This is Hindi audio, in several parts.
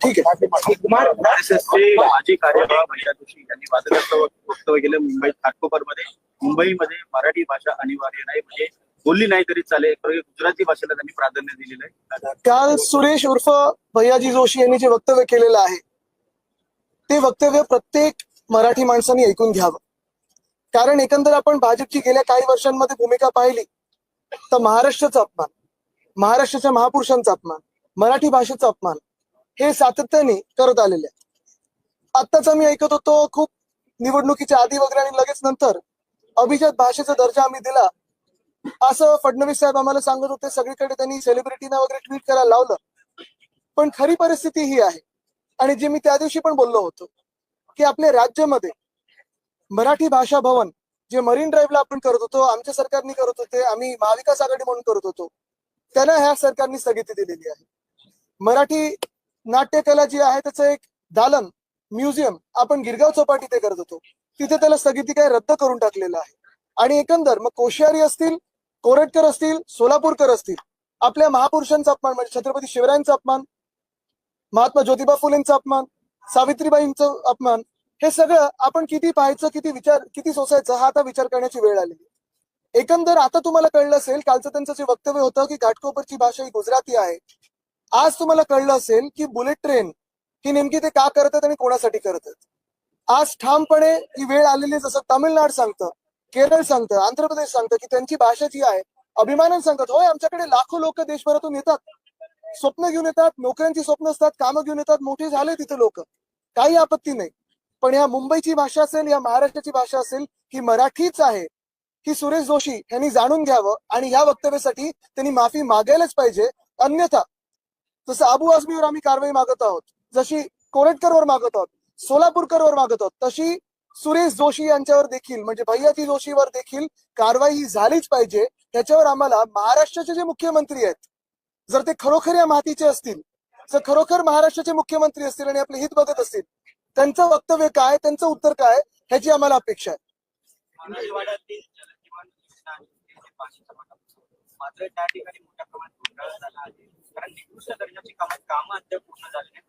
ठीक आहे. आरएसएसचे माजी कार्यवाह भैया जोशी यांनी वादग्रस्त वक्तव्य केलं मुंबईत घाटकोपरमध्ये. मुंबईमध्ये मराठी भाषा अनिवार्य नाही, म्हणजे बोलली नाही तरी चालेल, गुजराती भाषेला त्यांनी प्राधान्य दिलेलं आहे. काल सुरेश उर्फ भैयाजी जोशी यांनी जे वक्तव्य केलेलं आहे ते वक्तव्य प्रत्येक मराठी माणसाने ऐकून घ्यावं. कारण एकंदर आपण भाजपची गेल्या काही वर्षांमध्ये भूमिका पाहिली तर महाराष्ट्राचा अपमान, महाराष्ट्राच्या महापुरुषांचा अपमान, मराठी भाषेचा अपमान हे सातत्याने करत आलेले आहे. आत्ताच मी ऐकत होतो खूप निवडणुकीच्या आधी वगैरे आणि लगेच नंतर अभिजात भाषेचा दर्जा आम्ही दिला असं फडणवीस साहेब आम्हाला सांगत होते. सगळीकडे त्यांनी सेलिब्रिटीना वगैरे ट्विट करायला लावलं. पण खरी परिस्थिती ही आहे आणि जे मी त्या दिवशी पण बोललो होतो की आपल्या राज्यामध्ये मराठी भाषा भवन जे मरीन ड्राईव्हला आपण करत होतो, आमच्या सरकारने करत होते, आम्ही महाविकास आघाडी म्हणून करत होतो, त्यांना ह्या सरकारने स्थगिती दिलेली आहे. मराठी नाट्यकला जी आहे त्याचं एक दालन म्युझियम आपण गिरगाव चौपाटी ते करत होतो, तिथे त्याला स्थगिती काय रद्द करून टाकलेलं आहे. आणि एकंदर मग कोश्यारी असतील, कोरटकर असतील, सोलापूरकर असतील, आपल्या महापुरुषांचा अपमान म्हणजे छत्रपती शिवरायांचा अपमान, महात्मा ज्योतिबा फुलेंचा अपमान, सावित्रीबाईंचा अपमान, हे सगळं आपण किती पाहायचं, किती सोसायचं हा आता विचार करण्याची वेळ आलेली. एकंदर आता तुम्हाला कळलं असेल कालचं त्यांचं जे वक्तव्य होतं की घाटकोपरची भाषा ही गुजराती आहे. आज तुम्हाला कळलं असेल की बुलेट ट्रेन ही नेमकी ते का करतात आणि कोणासाठी करतात. आज ठामपणे ही वेळ आलेली, जसं तामिळनाड सांगतं, केरळ सांगतं, आंध्र प्रदेश सांगतं की त्यांची भाषा जी आहे अभिमानाने सांगतात. होय, आमच्याकडे लाखो लोक देशभरातून येतात, स्वप्न घेऊन येतात, नोकऱ्यांची स्वप्न असतात, कामं घेऊन येतात, मोठे झाले तिथे लोक, काही आपत्ती नाही. पण या मुंबईची भाषा असेल, या महाराष्ट्राची भाषा असेल, ही मराठीच आहे ही सुरेश जोशी यांनी जाणून घ्यावं आणि या वक्तव्यासाठी त्यांनी माफी मागायलाच पाहिजे. अन्यथा जसं अबू आझमीवर आम्ही कारवाई मागत आहोत, जशी कोरटकरवर मागत आहोत, सोलापूरकरवर मागत आहोत, तशी सुरेश जोशी यांच्यावर देखील म्हणजे भैयाजी जोशीवर देखील कारवाई ही झालीच पाहिजे. त्याच्यावर आम्हाला महाराष्ट्राचे जे मुख्यमंत्री आहेत, जर ते खरोखर या मातीचे असतील, जर खरोखर महाराष्ट्राचे मुख्यमंत्री असतील आणि आपले हित बघत असतील, त्यांचं वक्तव्य काय, त्यांचं उत्तर काय, ह्याची आम्हाला अपेक्षा आहे. मात्र त्या ठिकाणी मोठ्या प्रमाणात घोटाळा झाला आहे, कारण निकृष्ट दर्जाची कामं अद्याप पूर्ण झाली नाहीत.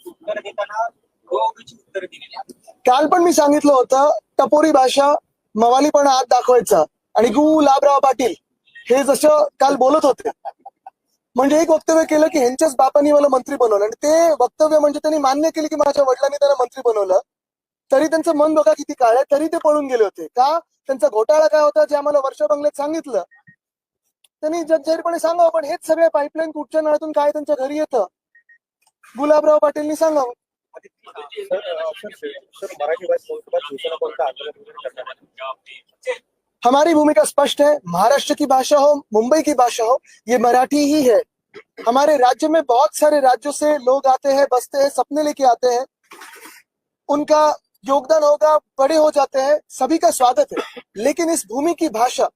उत्तर देताना उत्तर दिलेली. काल पण मी सांगितलं होतं टपोरी भाषा, मवालीपणा हात दाखवायचा आणि गुलाबराव पाटील हे जसं काल बोलत होते, म्हणजे एक वक्तव्य केलं की ह्यांच्याच बापांनी मला मंत्री बनवलं, आणि ते वक्तव्य म्हणजे त्यांनी मान्य केले की माझ्या वडिलांनी त्यांना मंत्री बनवलं, तरी त्यांचं मन बघा किती काळ आहे, तरी ते पळून गेले होते. का? त्यांचा घोटाळा काय होता जे आम्हाला वर्षा बंगल्यात सांगितलं त्यांनी जगजाहीरपणे सांगावं. पण हेच सगळे पाईपलाईन कुठच्या नळातून काय त्यांच्या घरी येतं गुलाबराव पाटीलनी सांगावं. हमारी भूमिका स्पष्ट है, महाराष्ट्र की भाषा हो, मुंबई की भाषा हो, ये मराठी ही है. हमारे राज्य में बहुत सारे राज्यों से लोग आते हैं, बसते हैं, सपने लेके आते हैं, उनका योगदान होगा, बड़े हो जाते हैं, सभी का स्वागत है. लेकिन इस भूमि की भाषा,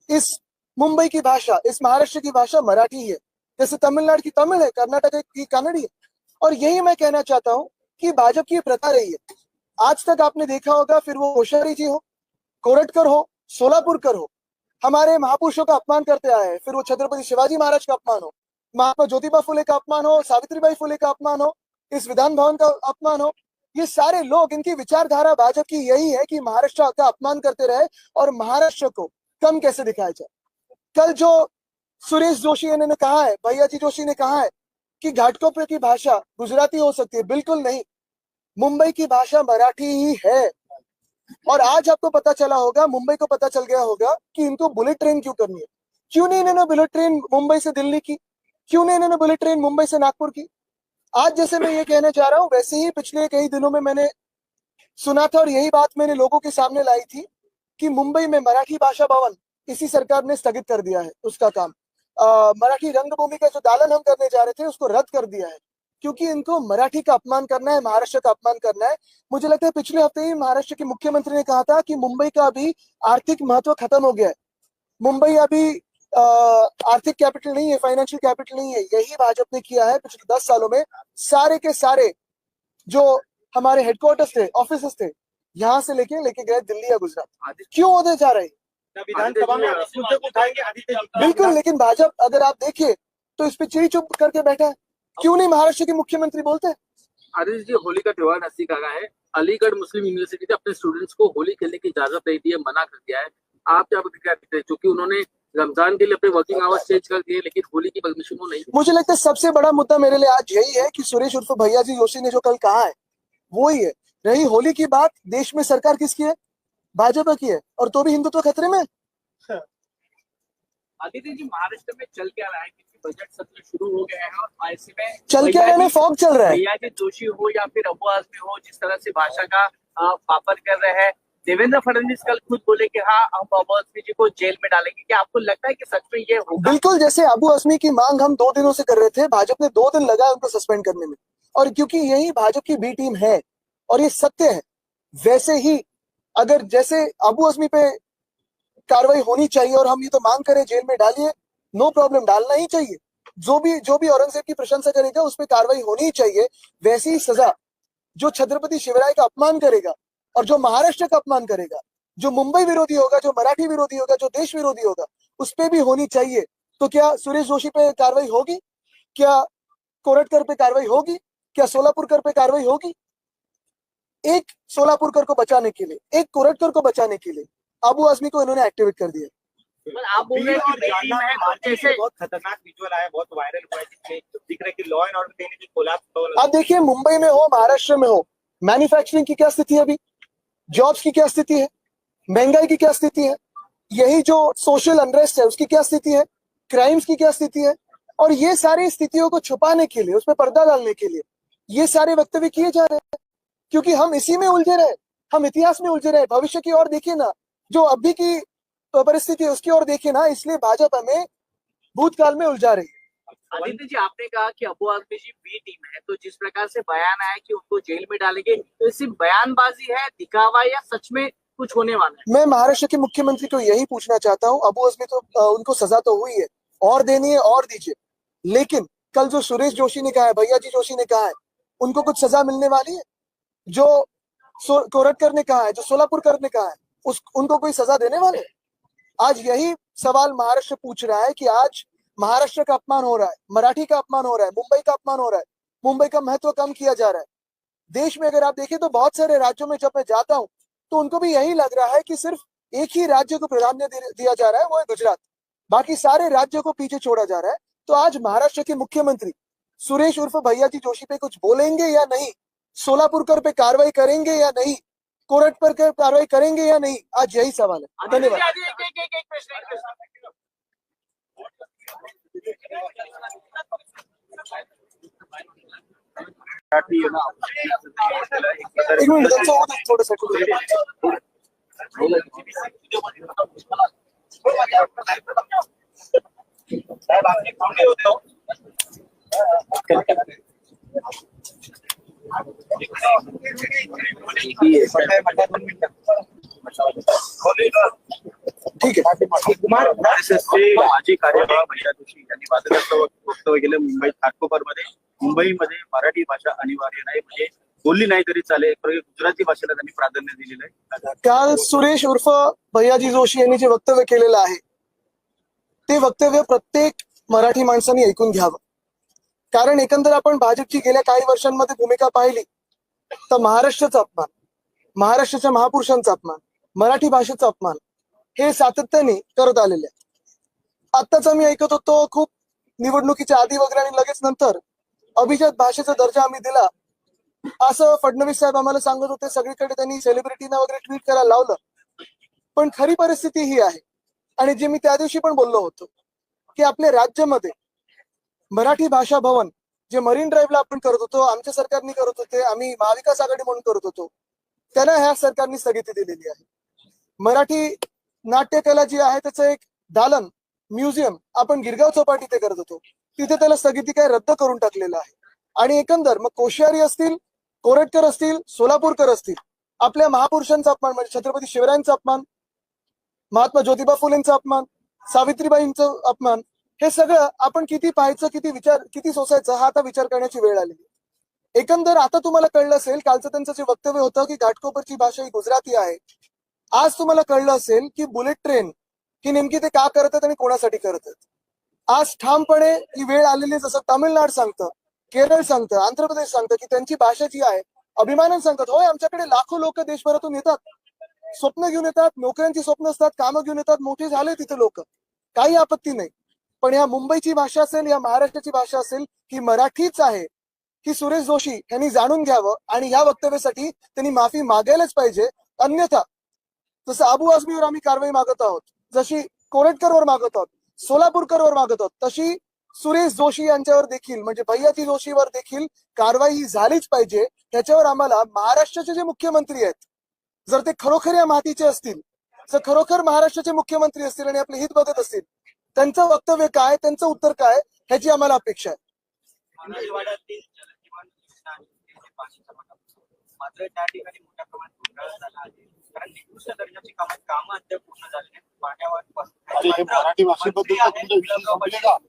इस मुंबई की भाषा, इस महाराष्ट्र की भाषा मराठी है. जैसे तमिलनाडु की तमिल है, कर्नाटक की कन्नड़ी है. और यही मैं कहना चाहता हूं कि भाजपा की प्रथा रही है. आज तक आपने देखा होगा, फिर वो कोश्यारी जी हो, कोरटकर हो, सोलापुरकर हो, हमारे महापुरुषों का अपमान करते आए हैं. फिर वो छत्रपति शिवाजी महाराज का अपमान हो, महात्मा ज्योतिबा फुले का अपमान हो, सावित्रीबाई फुले का अपमान हो, इस विधान भवन का अपमान हो, ये सारे लोग, इनकी विचारधारा भाजपा की यही है कि महाराष्ट्र का अपमान करते रहे और महाराष्ट्र को कम कैसे दिखाया जाए. कल जो सुरेश जोशी ने कहा है, भैयाजी जोशी ने कहा है कि घाटकोपर की भाषा गुजराती हो सकती है, बिल्कुल नहीं, मुंबई की भाषा मराठी ही है. और आज आपको पता चला होगा, मुंबई को पता चल गया होगा कि इनको बुलेट ट्रेन क्यों करनी है. क्यों नहीं इन्होंने बुलेट ट्रेन मुंबई से दिल्ली की, क्यों नहीं इन्होंने बुलेट ट्रेन मुंबई से नागपुर की. आज जैसे मैं ये कहने जा रहा हूं, वैसे ही पिछले कई दिनों में मैंने सुना था और यही बात मैंने लोगों के सामने लाई थी कि मुंबई में मराठी भाषा भवन इसी सरकार ने स्थगित कर दिया है. उसका काम मराठी रंगभूमि का जो दालन हम करने जा रहे थे उसको रद्द कर दिया है, क्योंकि इनको मराठी का अपमान करना है, महाराष्ट्र का अपमान करना है. मुझे लगता है पिछले हफ्ते ही महाराष्ट्र के मुख्यमंत्री ने कहा था कि मुंबई का अभी आर्थिक महत्व खत्म हो गया है. मुंबई अभी आर्थिक कैपिटल नहीं है, फाइनेंशियल कैपिटल नहीं है। यही भाजपा ने किया है पिछले 10 सालों में। सारे के सारे जो हमारे हेडक्वार्टर्स थे, ऑफिस थे, यहाँ से लेके गए दिल्ली या गुजरात। क्यों होते जा रहे हैं? विधानसभा में इस मुद्दे को उठाएंगे आदित्य जी। बिल्कुल, लेकिन भाजपा अगर आप देखिए तो इस पे चिड़ी चुप करके बैठा है। क्यों नहीं महाराष्ट्र के मुख्यमंत्री बोलते? आदित्य जी, होली का त्योहार नजदीक आ रहा है। अलीगढ़ मुस्लिम यूनिवर्सिटी ने अपने स्टूडेंट्स को होली खेलने की इजाजत नहीं दी है, मना कर दिया है। आप क्या प्रतिक्रिया देते हैं? क्योंकि उन्होंने रमजान के लिए अपने वर्किंग आवर्स चेंज कर दिए, लेकिन होली की परमिशन वो नहीं। मुझे लगता है सबसे बड़ा मुद्दा मेरे लिए आज यही है कि सुरेश उर्फ भैया जी जोशी ने जो कल कहा है वो ही है। रही होली की बात, देश में सरकार किसकी है? भाजपा की है, और तो भी हिंदुत्व खतरे में। आदित्य जी, महाराष्ट्र में चल क्या रहा है? क्योंकि बजट सत्र शुरू हो गया है और ऐसे में चल क्या रहा है? फॉग चल रहा है। भैया जी जोशी हो या फिर अबू आजमी हो, जिस तरह से भाषा का पापड़ कर रहे हैं। देवेंद्र फडणवीस कल खुद बोले कि हाँ, हम अबू आजमी जी को जेल में डालेंगे। क्या आपको लगता है कि सच में ये होगा? बिल्कुल, जैसे अबू आजमी की मांग हम 2 दिनों से कर रहे थे, भाजपा ने 2 दिन लगाया उनको सस्पेंड करने में। और क्योंकि यही भाजपा की बी टीम है और ये सत्य है, वैसे ही अगर जैसे अबू आजमी पे कार्रवाई होनी चाहिए और हम ये तो मांग करें जेल में डालिए, नो प्रॉब्लम, डालना ही चाहिए। जो भी औरंगजेब की प्रशंसा करेगा उस पर कार्रवाई होनी ही चाहिए। वैसी ही सजा जो छत्रपति शिवराय का अपमान करेगा और जो महाराष्ट्र का अपमान करेगा, जो मुंबई विरोधी होगा, जो मराठी विरोधी होगा, जो देश विरोधी होगा, उस पर भी होनी चाहिए। तो क्या सुरेश जोशी पे कार्रवाई होगी? क्या कोरटकर पे कार्रवाई होगी? क्या सोलापुरकर पे कार्रवाई होगी? एक सोलापुरकर को बचाने के लिए, एक कोरटकर को बचाने के लिए अबू आजमी को इन्होंने एक्टिवेट कर दिया। आप बोल रहे हैं कि बेटी में तो जैसे बहुत खतरनाक विजुअल आया, बहुत वायरल हुआ है, जिसमें दिख रहा है कि लॉ एंड ऑर्डर कहीं कोलैप्स हो। आप देखिए, मुंबई में हो, महाराष्ट्र में हो, मैन्युफैक्चरिंग की क्या स्थिति है अभी, जॉब्स की क्या स्थिति है, महंगाई की क्या स्थिति है, यही जो सोशल अनरेस्ट है उसकी क्या स्थिति है, क्राइम्स की क्या स्थिति है। और ये सारी स्थितियों को छुपाने के लिए, उसमें पर्दा डालने के लिए ये सारे वक्तव्य किए जा रहे हैं, क्योंकि हम इसी में उलझे रहे, हम इतिहास में उलझे रहे। भविष्य की ओर देखिए ना, जो अभी की परिस्थिति है उसकी ओर देखिए ना, इसलिए भाजपा हमें भूतकाल में उलझा रही है। आदित्य जी, आपने कहा कि अबू आजमी जी बी टीम है, तो जिस प्रकार से बयान आया कि उनको जेल में डालेंगे, तो ये सिर्फ बयानबाजी है, दिखावा, या सच में कुछ होने वाला है? मैं महाराष्ट्र के मुख्यमंत्री को यही पूछना चाहता हूँ, अबू आजमी तो उनको सजा तो हुई है, और देनी है और दीजिए, लेकिन कल जो सुरेश जोशी ने कहा है, भैया जी जोशी ने कहा है, उनको कुछ सजा मिलने वाली है? जो कोरटकर ने कहा है, जो सोलापुरकर ने कहा है, उनको कोई सजा देने वाले? आज यही सवाल महाराष्ट्र पूछ रहा है कि आज महाराष्ट्र का अपमान हो रहा है, मराठी का अपमान हो रहा है, मुंबई का अपमान हो रहा है, मुंबई का महत्व कम किया जा रहा है। देश में अगर आप देखें तो बहुत सारे राज्यों में जब मैं जाता हूं तो उनको भी यही लग रहा है कि सिर्फ एक ही राज्य को प्राधान्य दिया जा रहा है, वो है गुजरात, बाकी सारे राज्यों को पीछे छोड़ा जा रहा है। तो आज महाराष्ट्र के मुख्यमंत्री सुरेश उर्फ भैया जी जोशी पे कुछ बोलेंगे या नहीं, सोलापुरकर पे कार्रवाई करेंगे या नहीं, कोरट पर कार्रवाई करेंगे या नहीं, आज यही सवाल है। धन्यवाद। एक प्रश्न। एक मिनिट, थोडं ठीक आहे। RSSचे माजी कार्यवाह भैया जोशी यांनी वादग्रस्त वक्तव्य केलं मुंबईत घाटकोपरमध्ये। मुंबईमध्ये मराठी भाषा अनिवार्य नाही, म्हणजे बोलली नाही तरी चालेल, गुजराती भाषेला त्यांनी प्राधान्य दिलेलं आहे। काल सुरेश उर्फ भैयाजी जोशी यांनी जे वक्तव्य केलेलं आहे ते वक्तव्य प्रत्येक मराठी माणसाने ऐकून घ्यावं, कारण एकंदर आपण भाजपची गेल्या काही वर्षांमध्ये भूमिका पाहिली तर महाराष्ट्राचा अपमान, महाराष्ट्राच्या महापुरुषांचा अपमान, मराठी भाषेचा अपमान हे सातत्याने करत आलेले आहे। आत्ताच आम्ही ऐकत होतो, खूप निवडणुकीच्या आधी वगैरे आणि लगेच नंतर अभिजात भाषेचा दर्जा आम्ही दिला असं फडणवीस साहेब आम्हाला सांगत होते। सगळीकडे त्यांनी सेलिब्रिटीना वगैरे ट्विट करायला लावलं, पण खरी परिस्थिती ही आहे, आणि जे मी त्या दिवशी पण बोललो होतो की आपल्या राज्यामध्ये मराठी भाषा भवन जे मरीन ड्राईव्हला आपण करत होतो, आमच्या सरकारने करत होते, आम्ही महाविकास आघाडी म्हणून करत होतो, त्यांना ह्या सरकारने स्थगिती दिलेली आहे। मराठी नाट्यकला जी आहे त्याचं एक दालन म्युझियम आपण गिरगाव चौपाटी ते करत होतो, तिथे त्याला स्थगिती काय रद्द करून टाकलेलं आहे। आणि एकंदर मग कोश्यारी असतील, कोरटकर असतील, सोलापूरकर असतील, आपल्या महापुरुषांचा अपमान म्हणजे छत्रपती शिवरायांचा अपमान, महात्मा ज्योतिबा फुलेंचा अपमान, सावित्रीबाईंचं अपमान, हे सगळं आपण किती पाहायचं, किती सोसायचं, हा आता विचार करण्याची वेळ आलेली. एकंदर आता तुम्हाला कळलं असेल, कालचं त्यांचं जे वक्तव्य होतं की घाटकोपरची भाषा ही गुजराती आहे. आज तुम्हाला कळलं असेल की बुलेट ट्रेन ही नेमकी ते का करतात आणि कोणासाठी करतात. आज ठामपणे ही वेळ आलेली, जसं तामिळनाड सांगतं, केरळ सांगतं, आंध्र प्रदेश सांगतं की त्यांची भाषा जी आहे अभिमानाने सांगतात. होय, आमच्याकडे लाखो लोक देशभरातून येतात, स्वप्न घेऊन येतात, नोकऱ्यांची स्वप्न असतात, कामं घेऊन येतात, मोठे झाले तिथे लोक, काही आपत्ती नाही. पण या मुंबईची भाषा असेल, या महाराष्ट्राची भाषा असेल, ही मराठीच आहे, ही सुरेश जोशी यांनी जाणून घ्यावं आणि या वक्तव्यासाठी त्यांनी माफी मागायलाच पाहिजे. अन्यथा जसं अबू आझमीवर आम्ही कारवाई मागत आहोत, जशी कोरटकरवर मागत आहोत, सोलापूरकरवर मागत आहोत, तशी सुरेश जोशी यांच्यावर देखील, म्हणजे भैयाजी जोशीवर देखील कारवाई ही झालीच पाहिजे. त्याच्यावर आम्हाला महाराष्ट्राचे जे मुख्यमंत्री आहेत, जर ते खरोखर या मातीचे असतील, जर खरोखर महाराष्ट्राचे मुख्यमंत्री असतील आणि आपले हित बघत असतील, त्यांचं वक्तव्य काय, त्यांचं उत्तर काय, ह्याची आम्हाला अपेक्षा आहे. मराठवाड्यातील जलजीवन योजना आणि त्याचे पाणीचा वाटा. मात्र त्या ठिकाणी मोठ्या प्रमाणात घोटाळा झाला आहे, कारण निकृष्ट दर्जाची कामं अद्याप पूर्ण झाली नाहीत. पाण्यावर मराठी भाषेबद्दल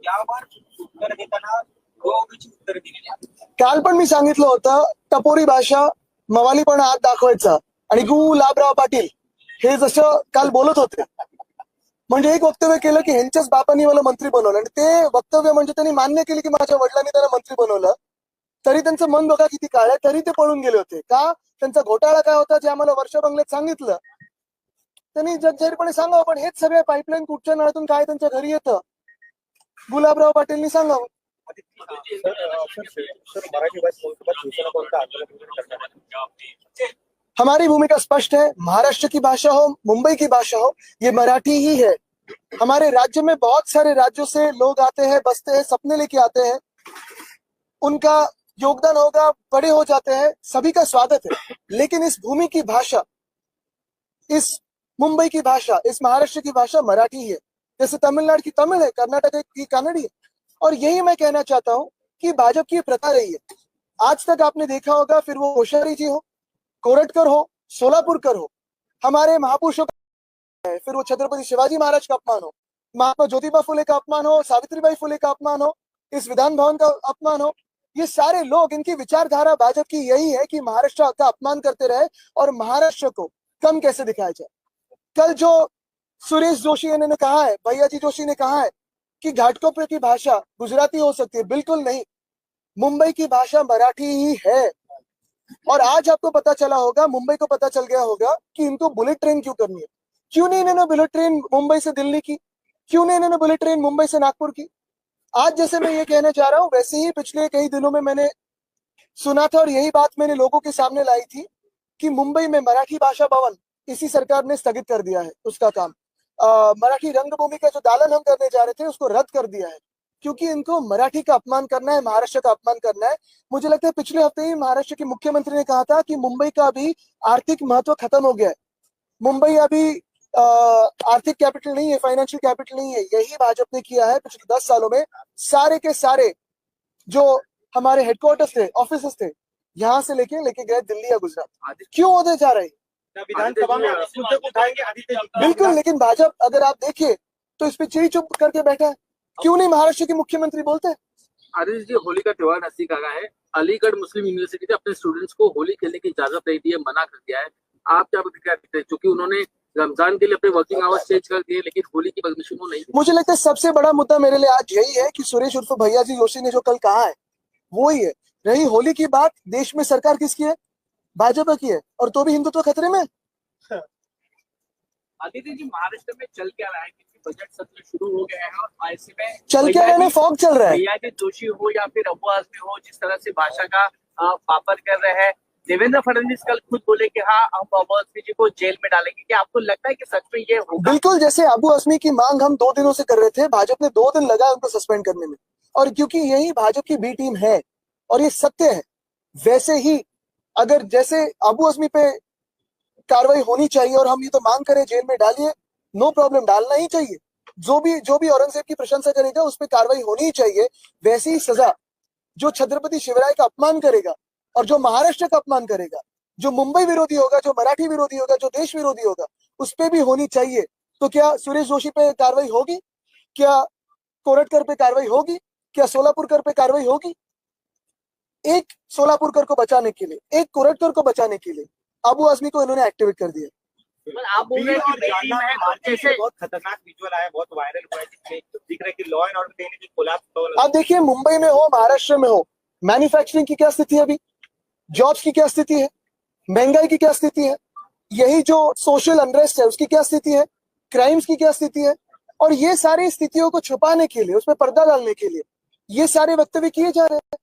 यावर उत्तर देताना गोडीची उत्तर दिलेली आहेत. काल पण मी सांगितलं होतं, टपोरी भाषा, मवालीपणा हात दाखवायचा आणि गुलाबराव पाटील हे जसं काल बोलत होते, म्हणजे एक वक्तव्य केलं की ह्यांच्याच बापांनी मला मंत्री बनवलं, आणि ते वक्तव्य म्हणजे त्यांनी मान्य केली की माझ्या वडिलांनी त्यांना मंत्री बनवलं. तरी त्यांचं मन बघा किती काळ आहे, तरी ते पळून गेले होते. का? त्यांचा घोटाळा काय होता जे आम्हाला वर्ष बंगल्यात सांगितलं. त्यांनी जगजाहीरपणे सांगावं, पण हेच सगळे पाईपलाईन कुठच्या नळातून काय त्यांच्या घरी येतं, गुलाबराव पाटीलनी सांगावं. मराठी भाषा हमारी भूमिका स्पष्ट है, महाराष्ट्र की भाषा हो, मुंबई की भाषा हो, ये मराठी ही है. हमारे राज्य में बहुत सारे राज्यों से लोग आते हैं, बसते हैं, सपने लेके आते हैं, उनका योगदान होगा, बड़े हो जाते हैं, सभी का स्वागत है. लेकिन इस भूमि की भाषा, इस मुंबई की भाषा, इस महाराष्ट्र की भाषा मराठी है. जैसे तमिलनाडु की तमिल है, कर्नाटक की कन्नड़ी है. और यही मैं कहना चाहता हूं कि भाजपा की प्रथा रही है. आज तक आपने देखा होगा, फिर वो कोश्यारी जी हो, कोरटकर हो, सोलापुरकर हो, हमारे महापुरुषों का है, फिर वो छत्रपति शिवाजी महाराज का अपमान हो, महात्मा ज्योतिबा फुले का अपमान हो, सावित्रीबाई फुले का अपमान हो, इस विधान भवन का अपमान हो, ये सारे लोग, इनकी विचारधारा भाजपा की यही है कि महाराष्ट्र का अपमान करते रहे और महाराष्ट्र को कम कैसे दिखाया जाए. कल जो सुरेश जोशी ने कहा है, भैयाजी जोशी ने कहा है कि घाटकोपर की भाषा गुजराती हो सकती है, बिल्कुल नहीं, मुंबई की भाषा मराठी ही है. और आज आपको पता चला होगा, मुंबई को पता चल गया होगा कि इनको बुलेट ट्रेन क्यों करनी है. क्यों नहीं इन्होंने बुलेट ट्रेन मुंबई से दिल्ली की, क्यों नहीं इन्होंने बुलेट ट्रेन मुंबई से नागपुर की. आज जैसे मैं ये कहना चाह रहा हूं, वैसे ही पिछले कई दिनों में मैंने सुना था और यही बात मैंने लोगों के सामने लाई थी कि मुंबई में मराठी भाषा भवन इसी सरकार ने स्थगित कर दिया है, उसका काम. मराठी रंगभूमि का जो दालन हम करने जा रहे थे, उसको रद्द कर दिया है, क्योंकि इनको मराठी का अपमान करना है, महाराष्ट्र का अपमान करना है. मुझे लगता है पिछले हफ्ते ही महाराष्ट्र के मुख्यमंत्री ने कहा था कि मुंबई का अभी आर्थिक महत्व खत्म हो गया है, मुंबई अभी आर्थिक कैपिटल नहीं है, फाइनेंशियल कैपिटल नहीं है. यही भाजपा ने किया है पिछले 10 सालों में. सारे के सारे जो हमारे हेडक्वार्टर्स थे, ऑफिस थे, यहाँ से लेके गए दिल्ली या गुजरात. क्यों होते जा रहे हैं? विधानसभा में इस मुद्दे को उठाएंगे आदित्य जी. बिल्कुल, लेकिन भाजपा अगर आप देखिए तो इस पे चिड़ी चुप करके बैठा है. क्यों नहीं महाराष्ट्र के मुख्यमंत्री बोलते? आदित्य जी, होली का त्योहार नजदीक आ गया है. अलीगढ़ मुस्लिम यूनिवर्सिटी ने अपने स्टूडेंट्स को होली खेलने की इजाजत नहीं दी है, मना कर दिया है. आप क्या प्रतिक्रिया देते हैं, क्योंकि उन्होंने रमजान के लिए अपने वर्किंग आवर्स चेंज कर दिए, लेकिन होली की परमिशन वो नहीं दी. मुझे लगता है सबसे बड़ा मुद्दा मेरे लिए आज यही है कि सुरेश उर्फ भैयाजी जोशी ने जो कल कहा है वो ही है. रही होली की बात, देश में सरकार किसकी है? भाजपा की है, और तो भी हिंदुत्व खतरे में. आदित्य जी, महाराष्ट्र में चल क्या रहा है, क्योंकि बजट सत्र शुरू हो गया है और ऐसे में चल क्या रहने, फॉग चल रहा है. भैयाजी जोशी हो या फिर अबू आजमी हो, जिस तरह से भाषा का पापड़ कर रहे हैं. देवेंद्र फडणवीस कल खुद बोले कि हाँ, हम अबू आजमी जी को जेल में डालेंगे. क्या आपको लगता है कि सच में ये होगा? बिल्कुल, जैसे अबू आजमी की मांग हम 2 दिनों से कर रहे थे, भाजपा ने 2 दिन लगा उनको सस्पेंड करने में, और क्योंकि यही भाजपा की बी टीम है और ये सत्य है, वैसे ही अगर जैसे अबू आजमी पे कार्रवाई होनी चाहिए और हम ये तो मांग करें जेल में डालिए, नो प्रॉब्लम, डालना ही चाहिए. जो भी औरंगजेब की प्रशंसा करेगा उस पर कार्रवाई होनी ही चाहिए. वैसी ही सजा जो छत्रपति शिवराय का अपमान करेगा और जो महाराष्ट्र का अपमान करेगा, जो मुंबई विरोधी होगा, जो मराठी विरोधी होगा, जो देश विरोधी होगा, उस पर भी होनी चाहिए. तो क्या सुरेश जोशी पे कार्रवाई होगी? क्या कोरटकर पे कार्रवाई होगी? क्या सोलापुरकर पे कार्रवाई होगी? एक सोलापुरकर को बचाने के लिए, एक कोरटकर को बचाने के लिए अबू आजमी को इन्होंने एक्टिवेट कर दिया। पर आप बोल रहे हैं कि बेटी में तो कैसे बहुत खतरनाक विजुअल आया, बहुत वायरल हुआ है, जिसमें दिख रहा है कि लॉ एंड ऑर्डर कहीं ना कहीं कोलैप्स हो। आप देखिए, मुंबई में हो, महाराष्ट्र में हो, मैन्युफैक्चरिंग की क्या स्थिति है अभी, जॉब्स की क्या स्थिति है, महंगाई की क्या स्थिति है, यही जो सोशल अनरेस्ट है उसकी क्या स्थिति है, क्राइम्स की क्या स्थिति है, और ये सारी स्थितियों को छुपाने के लिए, उसमें पर्दा डालने के लिए ये सारे वक्तव्य किए जा रहे हैं,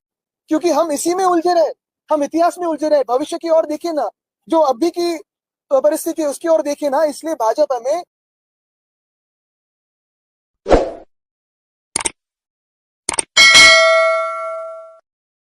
क्योंकि हम इसी में उलझे रहे, हम इतिहास में उलझे रहे। भविष्य की ओर देखिए ना, जो अभी की परिस्थिति है उसकी ओर देखिए ना, इसलिए भाजपा में